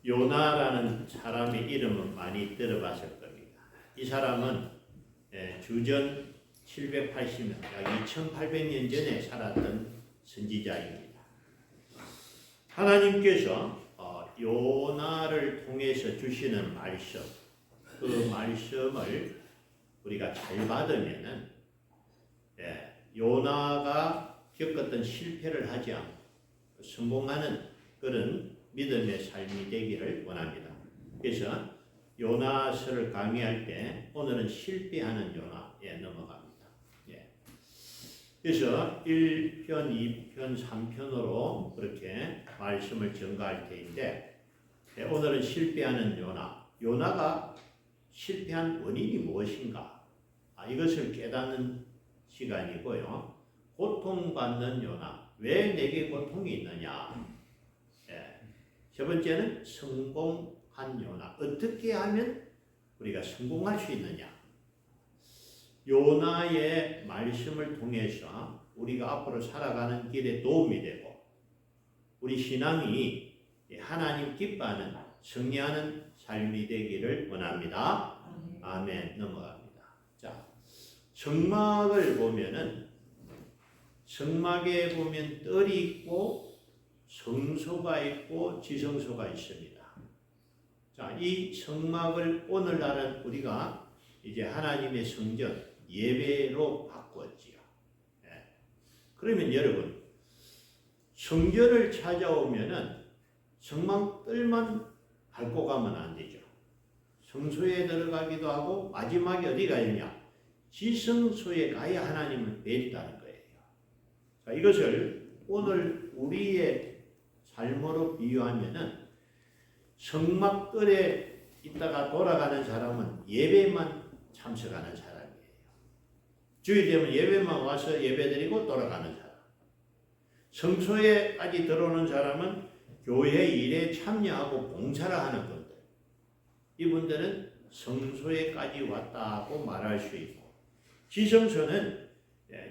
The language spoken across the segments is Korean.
요나라는 사람의 이름은 많이 들어봤을 겁니다. 이 사람은 주전 780년, 약 2800년 전에 살았던 선지자입니다. 하나님께서 요나를 통해서 주시는 말씀, 그 말씀을 우리가 잘 받으면은 요나가 겪었던 실패를 하지 않고 성공하는 그런 믿음의 삶이 되기를 원합니다. 그래서 요나서를 강의할 때 오늘은 실패하는 요나에 넘어갑니다. 그래서 1편, 2편, 3편으로 그렇게 말씀을 전가할 때인데 오늘은 실패하는 요나, 요나가 실패한 원인이 무엇인가? 이것을 깨닫는 시간이고요. 고통받는 요나, 왜 내게 고통이 있느냐? 세 번째는 성공한 요나, 어떻게 하면 우리가 성공할 수 있느냐? 요나의 말씀을 통해서 우리가 앞으로 살아가는 길에 도움이 되고 우리 신앙이 하나님 기뻐하는 승리하는 삶이 되기를 원합니다. 아멘. 넘어갑니다. 자, 성막을 보면은 성막에 보면 뜰이 있고 성소가 있고 지성소가 있습니다. 자, 이 성막을 오늘날은 우리가 이제 하나님의 성전 예배로 바꾸었지요. 그러면 여러분 성전을 찾아오면은 성막 뜰만 밟고 가면 안 되죠. 성소에 들어가기도 하고 마지막에 어디 가느냐? 지성소에 가야 하나님을 뵙다는 거예요. 자, 이것을 오늘 우리의 삶으로 비유하면은 성막뜰에 있다가 돌아가는 사람은 예배만 참석하는 사람이에요. 주일 되면 예배만 와서 예배드리고 돌아가는 사람. 성소에까지 들어오는 사람은 교회 일에 참여하고 봉사를 하는 분들. 이분들은 성소에까지 왔다고 말할 수 있고, 지성소는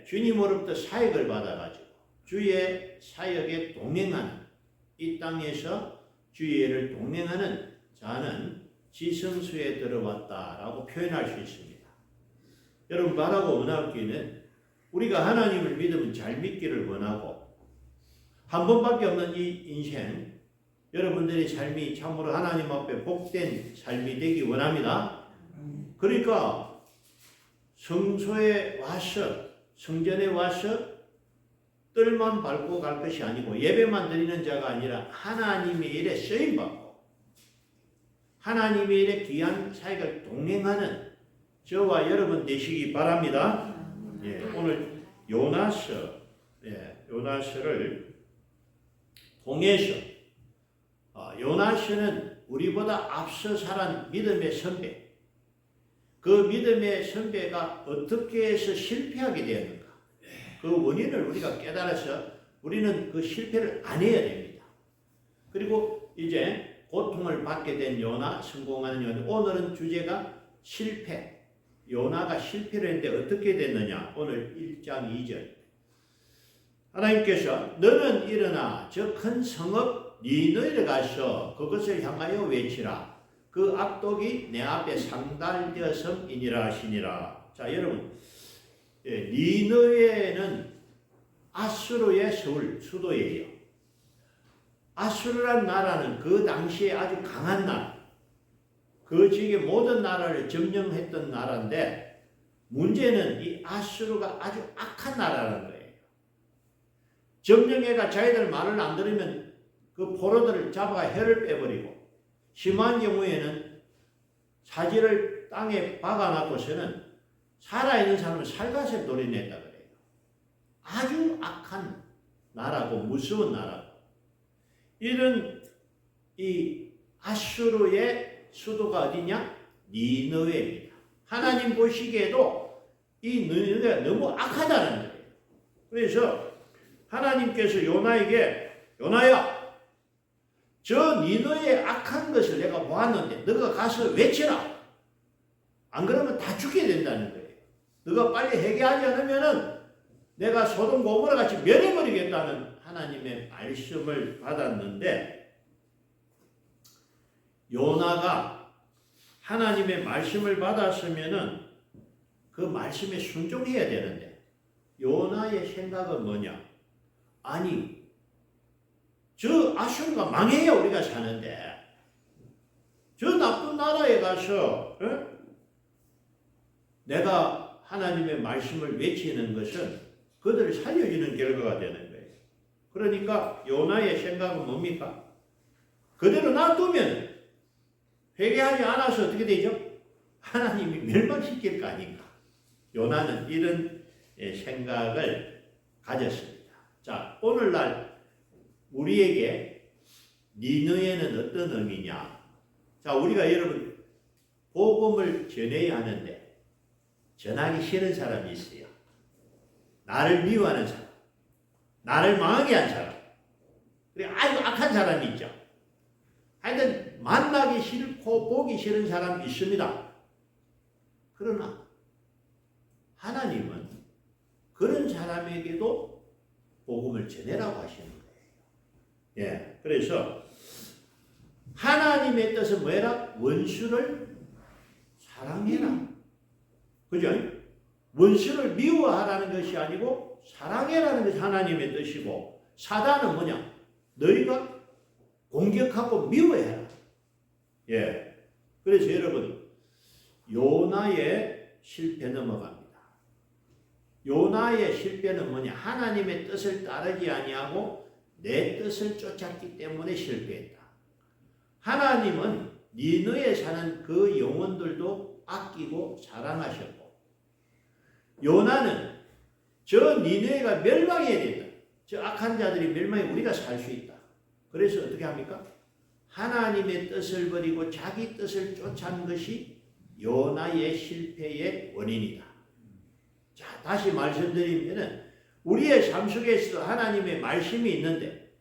주님으로부터 사역을 받아가지고 주의 사역에 동행하는, 이 땅에서 주의 일을 동행하는 자는 지성소에 들어왔다라고 표현할 수 있습니다. 여러분, 말하고 원하기는 우리가 하나님을 믿으면 잘 믿기를 원하고, 한 번밖에 없는 이 인생, 여러분들의 삶이 참으로 하나님 앞에 복된 삶이 되기 원합니다. 그러니까 성소에 와서, 성전에 와서 뜰만 밟고 갈 것이 아니고 예배만 드리는 자가 아니라 하나님의 일에 쓰임받고 하나님의 일에 귀한 사역을 동행하는 저와 여러분 되시기 바랍니다. 오늘 요나서를 통해서 요나서는 우리보다 앞서 살은 믿음의 선배, 그 믿음의 선배가 어떻게 해서 실패하게 되었는가, 그 원인을 우리가 깨달아서 우리는 그 실패를 안 해야 됩니다. 그리고 이제 고통을 받게 된 요나, 성공하는 요나, 오늘은 주제가 실패. 요나가 실패를 했는데 어떻게 됐느냐? 오늘 1장 2절. 하나님께서 너는 일어나 저 큰 성읍 니느웨에 가서 그것을 향하여 외치라. 그 악독이 내 앞에 상달되었음이니라 하시니라. 자, 여러분, 니느웨는 아수르의 서울, 수도예요. 아수르란 나라는 그 당시에 아주 강한 나라, 그 지역의 모든 나라를 점령했던 나라인데, 문제는 이 아수르가 아주 악한 나라라는 거예요. 점령해가 자기들 말을 안 들으면 그 포로들을 잡아가 혀를 빼버리고, 심한 경우에는 사지를 땅에 박아놓고서는 살아있는 사람을 살갗에 노려냈다 그래요. 아주 악한 나라고 무서운 나라고. 이런 이 아수르의 수도가 어디냐? 니느웨입니다. 하나님 보시기에도 이 니느웨가 너무 악하다는 거예요. 그래서 하나님께서 요나에게, 요나야, 저 니느웨의 악한 것을 내가 보았는데 너가 가서 외치라. 안 그러면 다 죽게 된다는 거예요. 너가 빨리 회개하지 않으면은 내가 소돔 고모라 같이 멸해버리겠다는 하나님의 말씀을 받았는데, 요나가 하나님의 말씀을 받았으면은 그 말씀에 순종해야 되는데 요나의 생각은 뭐냐? 아니, 저 아수르가 망해야 우리가 사는데 저 나쁜 나라에 가서 내가 하나님의 말씀을 외치는 것은 그들을 살려주는 결과가 되는 거예요. 그러니까 요나의 생각은 뭡니까? 그대로 놔두면 회개하지 않아서 어떻게 되죠? 하나님이 멸망시킬 거 아닌가? 요나는 이런 생각을 가졌습니다. 자, 오늘날 우리에게 니느웨는 어떤 의미냐? 자, 우리가 여러분 복음을 전해야 하는데 전하기 싫은 사람이 있어요. 나를 미워하는 사람, 나를 망하게 한 사람, 그리고 아주 악한 사람이 있죠. 하여튼 만나기 싫고 보기 싫은 사람이 있습니다. 그러나 하나님은 그런 사람에게도 복음을 전해라고 하시는 거예요. 예, 그래서 하나님의 뜻은 뭐라? 원수를 사랑해라. 그죠? 원수를 미워하라는 것이 아니고 사랑해라는 것이 하나님의 뜻이고, 사단은 뭐냐? 너희가 공격하고 미워해라. 예. 그래서 여러분, 요나의 실패 넘어갑니다. 요나의 실패는 뭐냐? 하나님의 뜻을 따르지 아니하고 내 뜻을 쫓았기 때문에 실패했다. 하나님은 니느웨에 사는 그 영혼들도 아끼고 사랑하셨고, 요나는 저 니느웨가 멸망해야 된다. 저 악한 자들이 멸망해 우리가 살 수 있다. 그래서 어떻게 합니까? 하나님의 뜻을 버리고 자기 뜻을 쫓은 것이 요나의 실패의 원인이다. 자, 다시 말씀드리면은 우리의 삶 속에서도 하나님의 말씀이 있는데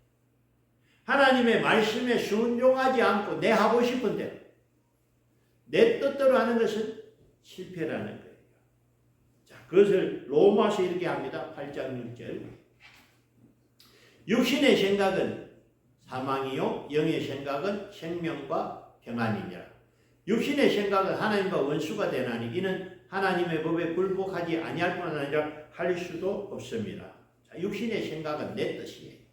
하나님의 말씀에 순종하지 않고 내 하고 싶은 대로 내 뜻대로 하는 것은 실패라는 거예요. 자, 그것을 로마서 이렇게 합니다. 8장 6절. 육신의 생각은 사망이요 영의 생각은 생명과 평안이니라. 육신의 생각은 하나님과 원수가 되나니 이는 하나님의 법에 굴복하지 아니할 뿐 아니라 할 수도 없습니다. 자, 육신의 생각은 내 뜻이에요.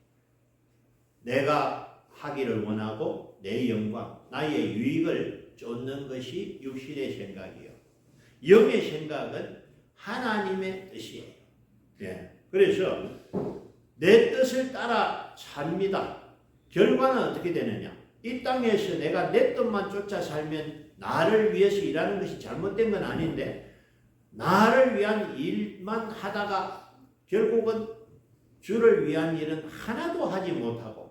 내가 하기를 원하고 내 영광, 나의 유익을 쫓는 것이 육신의 생각이요. 영의 생각은 하나님의 뜻이에요. 예. 그래서 내 뜻을 따라 삽니다. 결과는 어떻게 되느냐? 이 땅에서 내가 내 뜻만 쫓아 살면 나를 위해서 일하는 것이 잘못된 건 아닌데 나를 위한 일만 하다가 결국은 주를 위한 일은 하나도 하지 못하고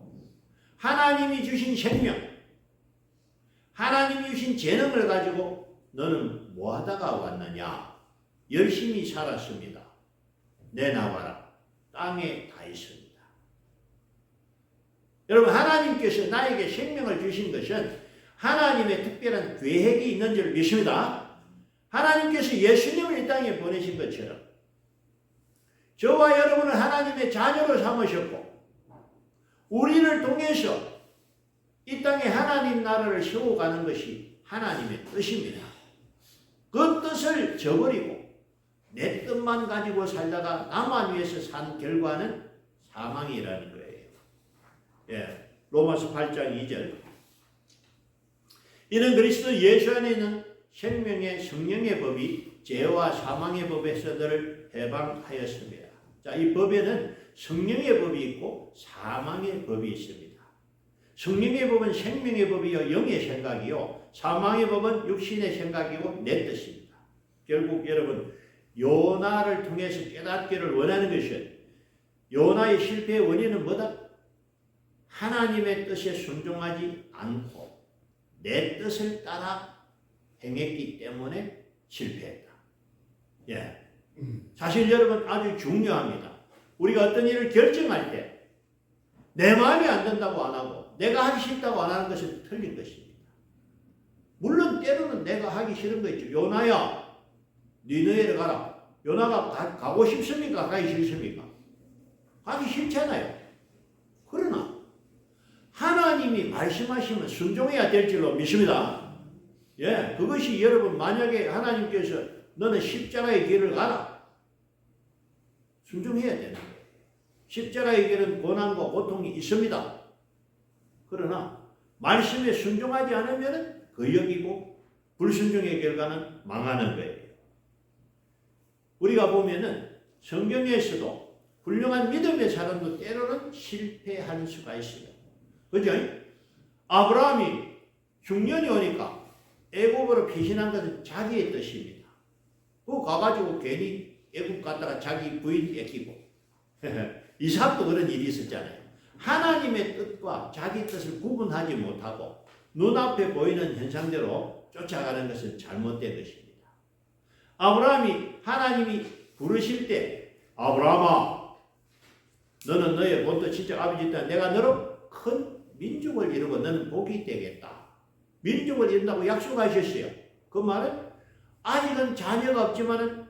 하나님이 주신 생명, 하나님이 주신 재능을 가지고 너는 뭐 하다가 왔느냐? 열심히 살았습니다. 내놔봐라. 땅에 다 있습니다. 여러분, 하나님께서 나에게 생명을 주신 것은 하나님의 특별한 계획이 있는 줄 믿습니다. 하나님께서 예수님을 이 땅에 보내신 것처럼 저와 여러분을 하나님의 자녀로 삼으셨고 우리를 통해서 이 땅에 하나님 나라를 세워가는 것이 하나님의 뜻입니다. 그 뜻을 저버리고 내 뜻만 가지고 살다가 나만 위해서 산 결과는 사망이라는 거예요. 예, 로마서 8장 2절. 이는 그리스도 예수 안에 있는 생명의 성령의 법이 죄와 사망의 법에서 너를 해방하였습니다. 자, 이 법에는 성령의 법이 있고 사망의 법이 있습니다. 성령의 법은 생명의 법이요 영의 생각이요 사망의 법은 육신의 생각이고 내 뜻입니다. 결국 여러분 요나를 통해서 깨닫기를 원하는 것은 요나의 실패의 원인은 뭐다? 하나님의 뜻에 순종하지 않고 내 뜻을 따라 행했기 때문에 실패했다. 예. 사실 여러분 아주 중요합니다. 우리가 어떤 일을 결정할 때 내 마음에 안 든다고 안 하고 내가 하기 싫다고 안 하는 것은 틀린 것입니다. 물론 때로는 내가 하기 싫은 거 있죠. 요나야 니느웨를 가라. 요나가 가고 싶습니까? 가기 싫습니까? 가기 싫잖아요. 그러나 하나님 하나님이 말씀하시면 순종해야 될 줄로 믿습니다. 예, 그것이 여러분 만약에 하나님께서 너는 십자가의 길을 가라. 순종해야 되는 거예요. 십자가의 길은 고난과 고통이 있습니다. 그러나 말씀에 순종하지 않으면 거역이고 불순종의 결과는 망하는 거예요. 우리가 보면은 성경에서도 훌륭한 믿음의 사람도 때로는 실패할 수가 있어요. 그죠? 아브라함이 중년이 오니까 애굽으로 피신한 것은 자기의 뜻입니다. 그거 가가지고 괜히 애굽 갔다가 자기 부인 뺏기고 이삭도 그런 일이 있었잖아요. 하나님의 뜻과 자기 뜻을 구분하지 못하고 눈앞에 보이는 현상대로 쫓아가는 것은 잘못된 것입니다. 아브라함이 하나님이 부르실 때 아브라함아 너는 너의 본토 친척 아버지 있다 내가 너로 큰 민족을 이루고 너는 복이 되겠다. 민족을 이룬다고 약속하셨어요. 그 말은 아직은 자녀가 없지만은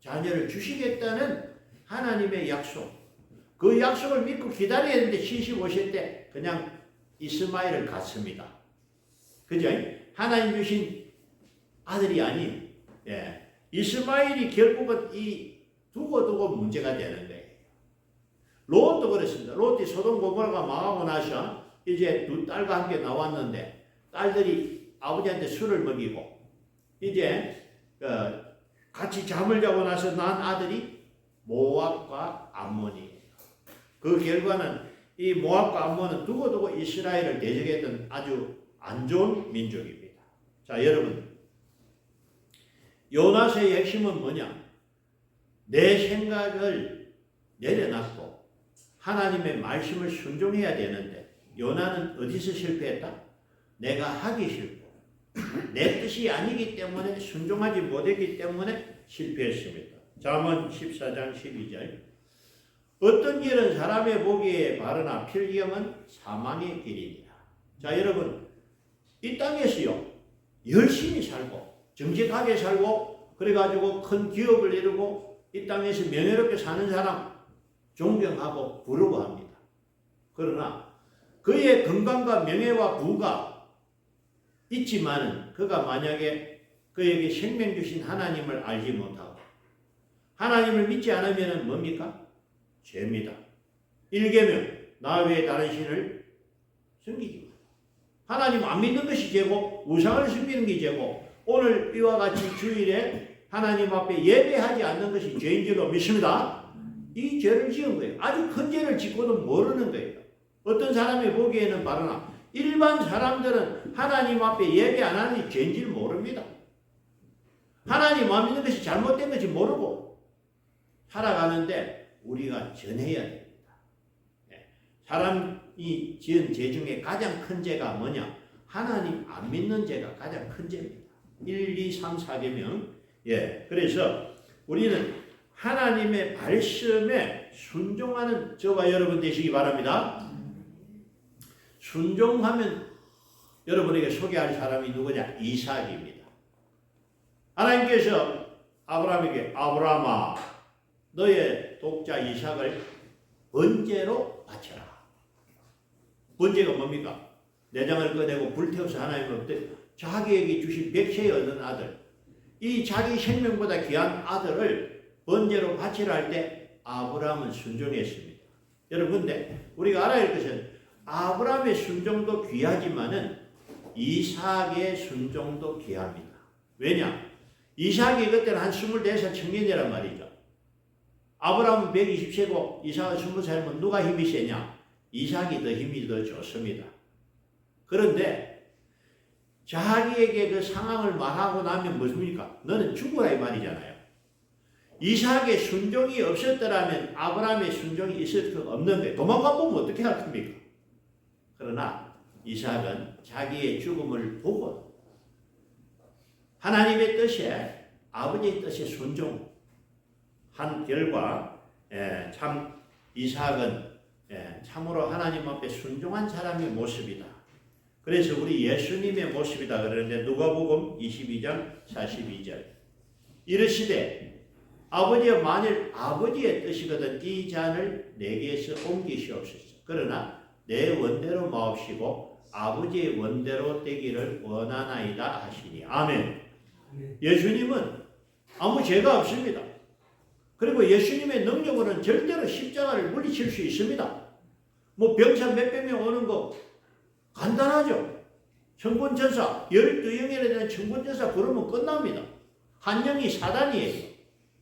자녀를 주시겠다는 하나님의 약속. 그 약속을 믿고 기다려야 되는데 75세 때 그냥 이스마엘을 갖습니다. 그죠? 하나님 주신 아들이 아닌 이스마엘이 결국은 이 두고 문제가 되는 거예요. 롯도 그랬습니다. 롯이 소돔 고모라가 망하고 나서 이제 두 딸과 함께 나왔는데 딸들이 아버지한테 술을 먹이고 이제 같이 잠을 자고 나서 난 아들이 모압과 암몬이에요. 그 결과는 이 모압과 암몬은 두고 이스라엘을 대적했던 아주 안 좋은 민족입니다. 자, 여러분 요나서의 핵심은 뭐냐? 내 생각을 내려놨고 하나님의 말씀을 순종해야 되는데 요나는 어디서 실패했다? 내가 하기 싫고 내 뜻이 아니기 때문에 순종하지 못했기 때문에 실패했습니다. 잠언 14장 12절 어떤 길은 사람의 보기에 바르나 필경은 사망의 길이니라. 자, 여러분 이 땅에서요 열심히 살고 정직하게 살고 그래가지고 큰 기업을 이루고 이 땅에서 명예롭게 사는 사람 존경하고 부러워합니다. 그러나 그의 건강과 명예와 부가 있지만은 그가 만약에 그에게 생명 주신 하나님을 알지 못하고 하나님을 믿지 않으면 뭡니까? 죄입니다. 1계명 나 외에 다른 신을 섬기지 마. 하나님 안 믿는 것이 죄고 우상을 섬기는 게 죄고 오늘 이와 같이 주일에 하나님 앞에 예배하지 않는 것이 죄인 줄로 믿습니다. 이 죄를 지은 거예요. 아주 큰 죄를 짓고도 모르는 거예요. 어떤 사람이 보기에는 바로나 일반 사람들은 하나님 앞에 예배 안 하는 죄인 줄 모릅니다. 하나님 안 믿는 것이 잘못된 것이 모르고 살아가는데 우리가 전해야 됩니다. 사람이 지은 죄 중에 가장 큰 죄가 뭐냐? 하나님 안 믿는 죄가 가장 큰 죄입니다. 1, 2, 3, 4계명. 그래서 우리는 하나님의 말씀에 순종하는 저와 여러분 되시기 바랍니다. 순종하면 여러분에게 소개할 사람이 누구냐? 이삭입니다. 하나님께서 아브라함에게 아브라함아 너의 독자 이삭을 번제로 바쳐라. 번제가 뭡니까? 내장을 꺼내고 불태워서 하나님으로부터 자기에게 주신 백세에 얻은 아들 이 자기 생명보다 귀한 아들을 번제로 바치라 할 때 아브라함은 순종했습니다. 여러분 근데 우리가 알아야 할 것은 아브라함의 순종도 귀하지만은 이삭의 순종도 귀합니다. 왜냐? 이삭이 그때는 한 24살 청년이란 말이죠. 아브라함은 120세고 이삭은 20살이면 누가 힘이 세냐? 이삭이 더 힘이 더 좋습니다. 그런데 자기에게 그 상황을 말하고 나면 무엇입니까? 너는 죽으라 이 말이잖아요. 이삭의 순종이 없었더라면 아브라함의 순종이 있을 수 없는 거예요. 도망가 보면 어떻게 할 겁니까? 그러나 이삭은 자기의 죽음을 보고 하나님의 뜻에 아버지의 뜻에 순종한 결과 참 이삭은 참으로 하나님 앞에 순종한 사람의 모습이다. 그래서 우리 예수님의 모습이다 그러는데 누가복음 22장 42절 이르시되 아버지여 만일 아버지의 뜻이거든 이 잔을 내게서 옮기시옵소서. 그러나 내 원대로 마옵시고 아버지의 원대로 되기를 원하나이다 하시니. 아멘. 예수님은 아무 죄가 없습니다. 그리고 예수님의 능력으로는 절대로 십자가를 물리칠 수 있습니다. 뭐 병사 몇백 명 오는 거 간단하죠. 천군천사 12영에 대한 천군천사 부르면 끝납니다. 한 영이 사단이에요.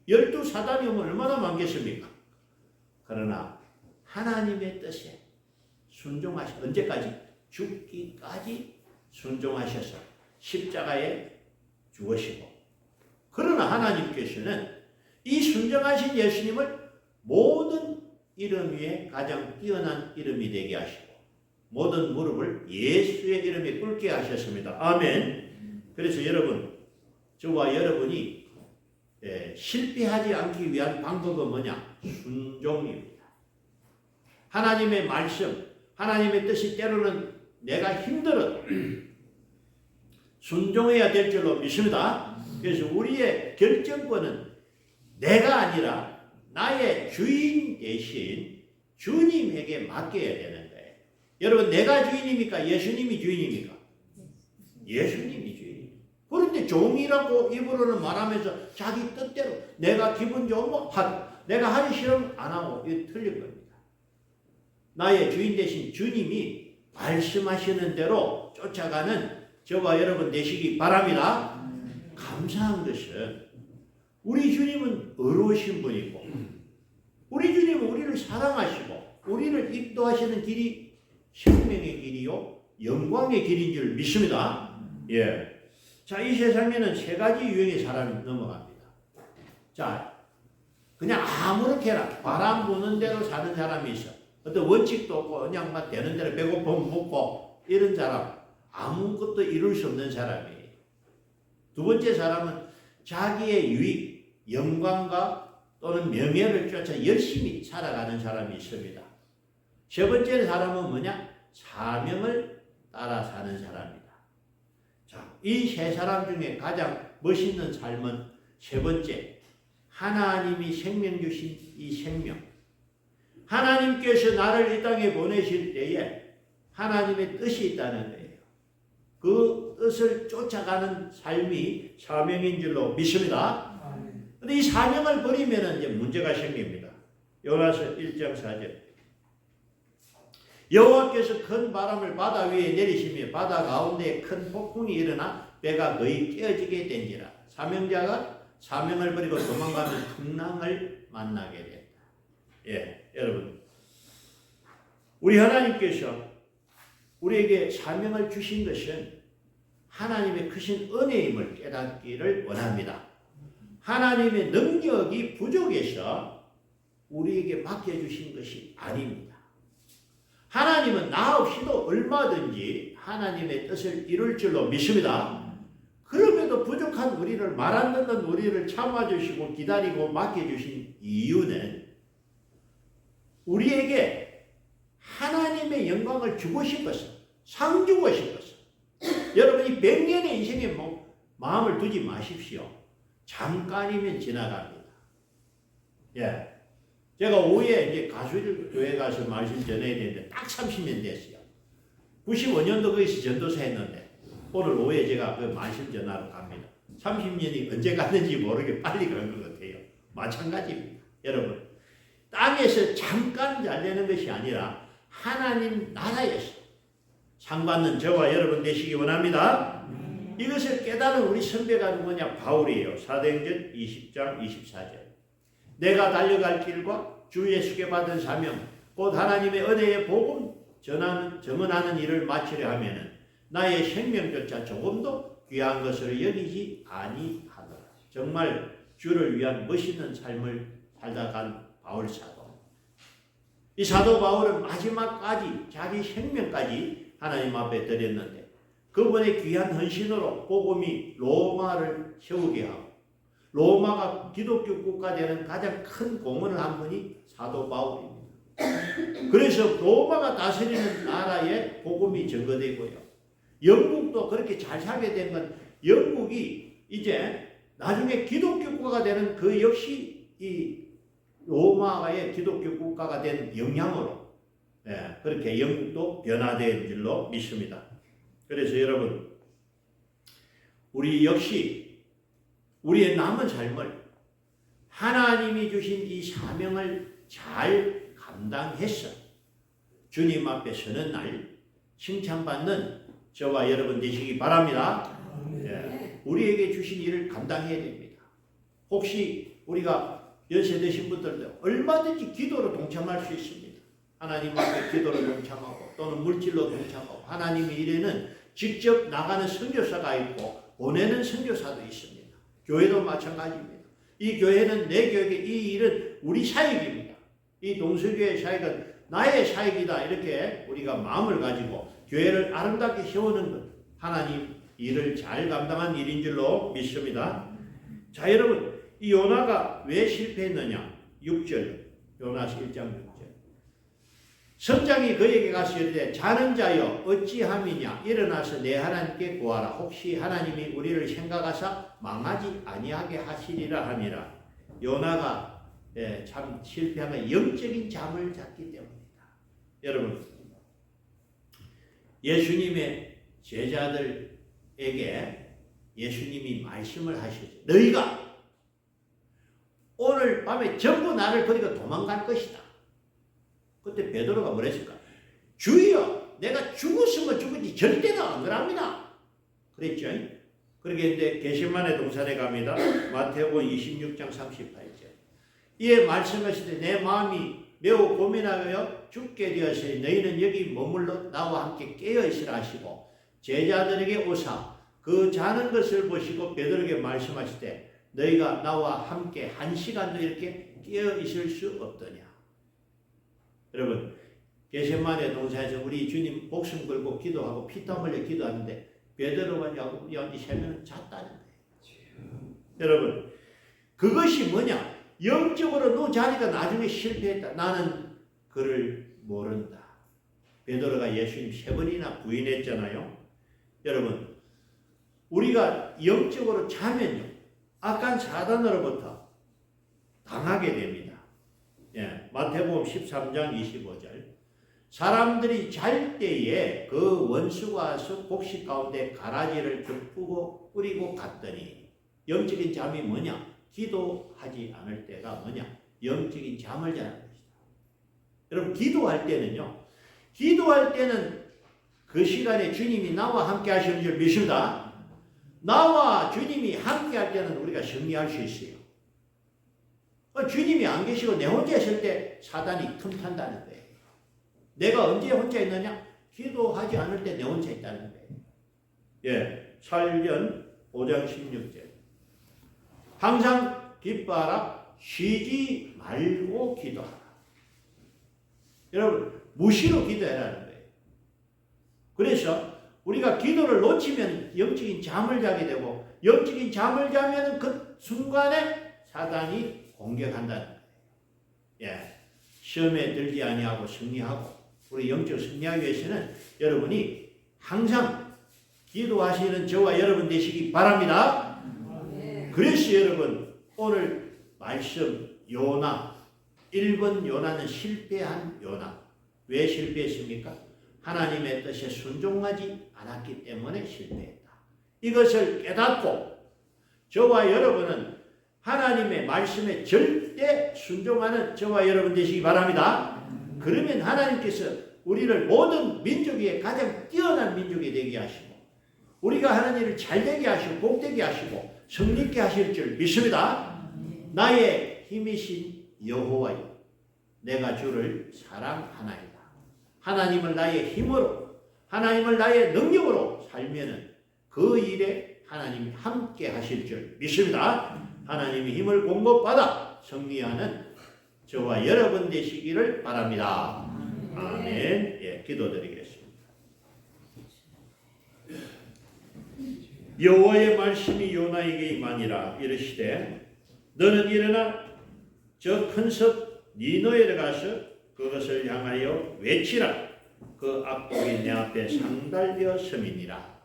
12사단이 오면 얼마나 많겠습니까? 그러나 하나님의 뜻에 순종하시, 언제까지? 죽기까지 순종하셔서 십자가에 죽으시고, 그러나 하나님께서는 이 순종하신 예수님을 모든 이름 위에 가장 뛰어난 이름이 되게 하시고 모든 무릎을 예수의 이름에 꿇게 하셨습니다. 아멘. 그래서 여러분, 저와 여러분이 실패하지 않기 위한 방법은 뭐냐? 순종입니다. 하나님의 말씀, 하나님의 뜻이 때로는 내가 힘들어도 순종해야 될 줄로 믿습니다. 그래서 우리의 결정권은 내가 아니라 나의 주인 대신 주님에게 맡겨야 되는 거예요. 여러분, 내가 주인입니까? 예수님이 주인입니까? 예수님이 주인입니다. 그런데 종이라고 입으로는 말하면서 자기 뜻대로 내가 기분 좋으면 하고 내가 하기 싫으면 안 하고, 이거 틀린 겁니다. 나의 주인 대신 주님이 말씀하시는 대로 쫓아가는 저와 여러분 되시기 바랍니다. 감사한 것은 우리 주님은 의로우신 분이고 우리 주님은 우리를 사랑하시고 우리를 인도하시는 길이 생명의 길이요 영광의 길인 줄 믿습니다. 예. 자, 이 세상에는 세 가지 유형의 사람이 넘어갑니다. 자, 그냥 아무렇게나 바람 부는 대로 사는 사람이 있어. 어떤 원칙도 없고 그냥 막 되는 대로 배고프면 먹고 이런 사람, 아무것도 이룰 수 없는 사람이에요. 두 번째 사람은 자기의 유익, 영광과 또는 명예를 쫓아 열심히 살아가는 사람이 있습니다. 세 번째 사람은 뭐냐? 사명을 따라 사는 사람이다. 자, 이 세 사람 중에 가장 멋있는 삶은 세 번째, 하나님이 생명 주신 이 생명. 하나님께서 나를 이 땅에 보내실 때에 하나님의 뜻이 있다는 거예요. 그 뜻을 쫓아가는 삶이 사명인 줄로 믿습니다. 그런데 이 사명을 버리면 이제 문제가 생깁니다. 요나서 1장 4절. 여호와께서 큰 바람을 바다 위에 내리시며 바다 가운데 큰 폭풍이 일어나 배가 거의 깨어지게 된지라. 사명자가 사명을 버리고 도망가면 풍랑을 만나게 된다. 예, 여러분, 우리 하나님께서 우리에게 사명을 주신 것은 하나님의 크신 은혜임을 깨닫기를 원합니다. 하나님의 능력이 부족해서 우리에게 맡겨주신 것이 아닙니다. 하나님은 나 없이도 얼마든지 하나님의 뜻을 이룰 줄로 믿습니다. 그럼에도 부족한 우리를, 말 안 듣는 우리를 참아주시고 기다리고 맡겨주신 이유는 우리에게 하나님의 영광을 주고 싶어서, 상 주고 싶어서. 여러분이 100년의 인생에 마음을 두지 마십시오. 잠깐이면 지나갑니다. 예. 제가 오후에 이제 가수일 교회 가서 말씀 전해야 되는데 딱 30년 됐어요. 95년도 거기서 전도사 했는데 오늘 오후에 제가 그 말씀 전하러 갑니다. 30년이 언제 갔는지 모르게 빨리 간 것 같아요. 마찬가지입니다. 여러분, 땅에서 잠깐 잘 되는 것이 아니라 하나님 나라에서 상 받는 저와 여러분 되시기 원합니다. 이것을 깨달은 우리 선배가 누구냐? 바울이에요. 사도행전 20장 24절. 내가 달려갈 길과 주 예수께 받은 사명, 곧 하나님의 은혜의 복음 전하는 일을 마치려 하면은 나의 생명조차 조금도 귀한 것으로 여기지 아니하더라. 정말 주를 위한 멋있는 삶을 살다 간 바울 사도. 이 사도 바울은 마지막까지 자기 생명까지 하나님 앞에 드렸는데 그분의 귀한 헌신으로 복음이 로마를 세우게 하고 로마가 기독교 국가 되는 가장 큰 공헌을 한 분이 사도 바울입니다. 그래서 로마가 다스리는 나라에 복음이 전거되고요. 영국도 그렇게 잘 살게 된 건 영국이 이제 나중에 기독교 국가가 되는 그 역시 이 로마의 기독교 국가가 된 영향으로 그렇게 영국도 변화된 줄로 믿습니다. 그래서 여러분, 우리 역시 우리의 남은 삶을 하나님이 주신 이 사명을 잘 감당해서 주님 앞에 서는 날 칭찬받는 저와 여러분 되시기 바랍니다. 우리에게 주신 일을 감당해야 됩니다. 혹시 우리가 연세 드신 분들도 얼마든지 기도로 동참할 수 있습니다. 하나님 앞에 기도로 동참하고 또는 물질로 동참하고 하나님의 일에는 직접 나가는 선교사가 있고 보내는 선교사도 있습니다. 교회도 마찬가지입니다. 이 교회는 내 교회, 이 일은 우리 사역입니다. 이 동서교회 사역은 나의 사역이다. 이렇게 우리가 마음을 가지고 교회를 아름답게 세우는 것, 하나님 일을 잘 감당한 일인 줄로 믿습니다. 자, 여러분, 이 요나가 왜 실패했느냐? 6절, 요나서 1장 6절. 선장이 그에게 가서 이르되 자는 자여 어찌함이냐? 일어나서 내 하나님께 구하라. 혹시 하나님이 우리를 생각하사 망하지 아니하게 하시리라 하니라. 요나가 참 실패한 건 영적인 잠을 잤기 때문이다. 여러분, 예수님의 제자들에게 예수님이 말씀을 하시죠. 너희가 오늘 밤에 전부 나를 버리고 도망갈 것이다. 그때 베드로가 뭐랬을까? 주여, 내가 죽었으면 죽은지 절대로 안 그럽니다. 그랬죠. 그렇게 했는데 게셈마네 동산에 갑니다. 마태복음 26장 38절. 이에 말씀하시되 내 마음이 매우 고민하여 죽게 되었으니 너희는 여기 머물러 나와 함께 깨어 있으라 하시고 제자들에게 오사 그 자는 것을 보시고 베드로에게 말씀하시되 너희가 나와 함께 한 시간도 이렇게 깨어 있을 수 없더냐. 여러분, 게셈마네 동산에서 우리 주님 목숨 걸고 기도하고 피땀 흘려 기도하는데 베드로와 야고보 이 세 명은 잤다는 거예요. 여러분, 그것이 뭐냐? 영적으로 너 자리가 나중에 실패했다. 나는 그를 모른다. 베드로가 예수님 3번이나 부인했잖아요. 여러분, 우리가 영적으로 자면요, 악한 사단으로부터 당하게 됩니다. 마태복음 13장 25절. 사람들이 잘 때에 그 원수가 와서 곡식 가운데 가라지를 좀 뿌리고 갔더니 영적인 잠이 뭐냐? 기도하지 않을 때가 뭐냐? 영적인 잠을 자는 것이다. 여러분, 기도할 때는요, 기도할 때는 그 시간에 주님이 나와 함께 하시는 줄 믿습니다. 나와 주님이 함께 할 때는 우리가 승리할 수 있어요. 주님이 안 계시고 내 혼자 있을 때 사단이 틈탄다는 거예요. 내가 언제 혼자 있느냐? 기도하지 않을 때 내 혼자 있다는 거예요. 살련 5장 16절. 항상 기뻐하라. 쉬지 말고 기도하라. 여러분, 무시로 기도해라는 거예요. 그래서 우리가 기도를 놓치면 영적인 잠을 자게 되고 영적인 잠을 자면 그 순간에 사단이 공격한다는 거예요. 시험에 들지 아니하고 승리하고 우리 영적 승리하기 위해서는 여러분이 항상 기도하시는 저와 여러분 되시기 바랍니다. 그래서 여러분, 오늘 말씀 요나 1번 요나는 실패한 요나. 왜 실패했습니까? 하나님의 뜻에 순종하지 않았기 때문에 실패했다. 이것을 깨닫고 저와 여러분은 하나님의 말씀에 절대 순종하는 저와 여러분 되시기 바랍니다. 그러면 하나님께서 우리를 모든 민족 위에 가장 뛰어난 민족이 되게 하시고 우리가 하는 일을 잘되게 하시고 복되게 하시고 성립게 하실 줄 믿습니다. 나의 힘이신 여호와여, 내가 주를 사랑하나이다. 하나님을 나의 힘으로, 하나님을 나의 능력으로 살면은 그 일에 하나님이 함께 하실 줄 믿습니다. 하나님의 힘을 공급받아 승리하는 저와 여러분 되시기를 바랍니다. 아멘. 기도드리겠습니다. 여호와의 말씀이 요나에게 임하니라. 이르시되 너는 일어나 저 큰 섬 니느웨에 가서 그것을 향하여 외치라. 그 악독이 내 앞에 상달되어 섬이니라.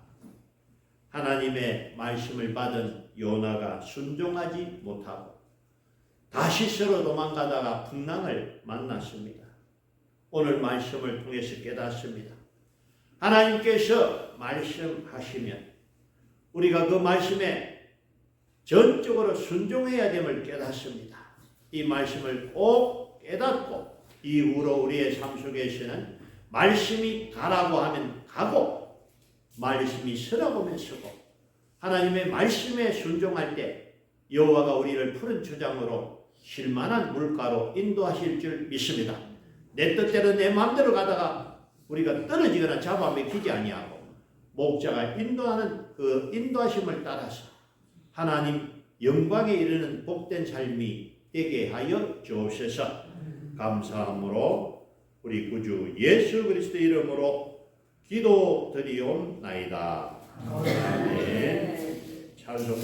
하나님의 말씀을 받은 요나가 순종하지 못하고 다시스로 도망가다가 풍랑을 만났습니다. 오늘 말씀을 통해서 깨닫습니다. 하나님께서 말씀하시면 우리가 그 말씀에 전적으로 순종해야 됨을 깨닫습니다. 이 말씀을 꼭 깨닫고 이후로 우리의 삶 속에서는 말씀이 가라고 하면 가고 말씀이 서라고 하면 서고 하나님의 말씀에 순종할 때 여호와가 우리를 푸른 초장으로 쉴만한 물가로 인도하실 줄 믿습니다. 내 뜻대로 내 마음대로 가다가 우리가 떨어지거나 잡아먹히지 아니하고 목자가 인도하는 그 인도하심을 따라서 하나님 영광에 이르는 복된 삶이 되게 하여 주옵소서. 감사함으로 우리 구주 예수 그리스도 이름으로 기도드리옵나이다. 아멘. 찬송